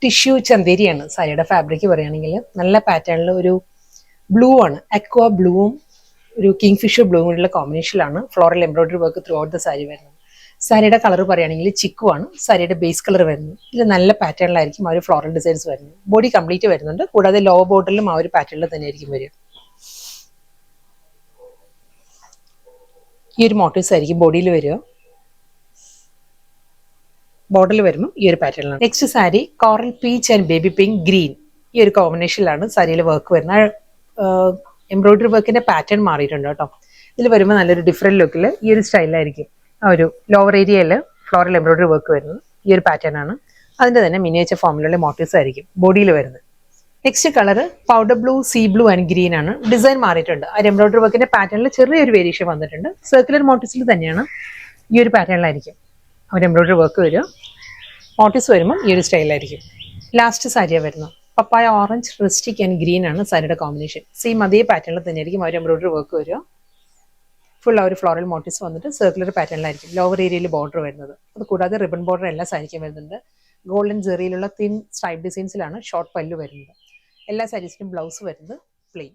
Tissue ചന്തേരിയാണ് സാരിയുടെ fabric പറയുകയാണെങ്കിൽ. നല്ല പാറ്റേണിൽ ഒരു ബ്ലൂ ആണ്, അക്വ ബ്ലൂവും ഒരു കിങ് ഫിഷർ ബ്ലൂവിനുള്ള കോമ്പിനേഷനിലാണ് floral embroidery work throughout the sari വരുന്നത്. സാരിയുടെ കളർ പറയുകയാണെങ്കിൽ ചിക്കു ആണ് സാരിയുടെ ബേസ് കളർ വരുന്നത്. ഇത് നല്ല പാറ്റേണിലായിരിക്കും ആ ഒരു ഫ്ലോറൽ ഡിസൈൻസ് വരുന്നത്. ബോഡി കംപ്ലീറ്റ് വരുന്നുണ്ട്, കൂടാതെ ലോ ബോർഡറിലും ആ ഒരു പാറ്റേണിൽ തന്നെയായിരിക്കും വരിക. ഈ ഒരു മോട്ടീവ്സ് ആയിരിക്കും ബോഡിയിൽ വരിക. ബോർഡറിൽ വരുമ്പോൾ ഈ ഒരു പാറ്റേണിലാണ്. Next sari coral peach and baby pink green, ഈ ഒരു കോമ്പിനേഷനിലാണ് സാരിയിൽ വർക്ക് വരുന്നത്. എംബ്രോയിഡറി വർക്കിന്റെ പാറ്റേൺ മാറിയിട്ടുണ്ട് കേട്ടോ. ഇതിൽ വരുമ്പോൾ നല്ലൊരു ഡിഫറെന്റ് ലുക്കിൽ ഈ ഒരു സ്റ്റൈലായിരിക്കും ആ ഒരു ലോവർ ഏരിയയിൽ ഫ്ലോറൽ എംബ്രോയിഡറി വർക്ക് വരുന്നത്. ഈ ഒരു പാറ്റേൺ ആണ്. അതിന്റെ തന്നെ മിനിയേച്ചർ ഫോമിലുള്ള മോട്ടീവ്സ് ആയിരിക്കും ബോഡിയിൽ വരുന്നത്. Next colour powder blue, see blue and green ആണ്. ഡിസൈൻ മാറിയിട്ടുണ്ട്. ആ എംബ്രോയിഡറി വർക്കിന്റെ പാറ്റേണിൽ ചെറിയൊരു വേരിയേഷൻ വന്നിട്ടുണ്ട്. സർക്കുലർ മോട്ടീവ്സിൽ തന്നെയാണ്, ഈ ഒരു പാറ്റേണിലായിരിക്കും ആ ഒരു എംബ്രോയിഡറി വർക്ക് വരിക. മോട്ടീവ്സ് വരുമ്പോൾ ഈ ഒരു സ്റ്റൈലായിരിക്കും. ലാസ്റ്റ് സാരിയാണ് വരുന്നത്. പപ്പായ ഓറഞ്ച്, റിസ്റ്റിക് ആൻഡ് ഗ്രീൻ ആണ് സാരിയുടെ കോമ്പിനേഷൻ. സെയിം അതേ പാറ്റേണിൽ തന്നെയായിരിക്കും ആ ഒരു എംബ്രോയിഡറി വർക്ക് വരിക. ഫുൾ ആ ഒരു ഫ്ലോറൽ മോട്ടീവ്സ് വന്നിട്ട് സർക്കുലർ പാറ്റേണിലായിരിക്കും ലോവർ ഏരിയയിൽ ബോർഡർ വരുന്നത്. അത് കൂടാതെ റിബൺ ബോർഡർ എല്ലാ സാരിക്കും വരുന്നുണ്ട്. ഗോൾഡൻ ജെറിയിലുള്ള തിൻ സ്ട്രൈപ്പ് ഡിസൈൻസിലാണ് ഷോർട്ട് പല്ലു വരുന്നത്. എല്ലാ സാരീസിനും ബ്ലൗസ് വരുന്നത് പ്ലെയിൻ.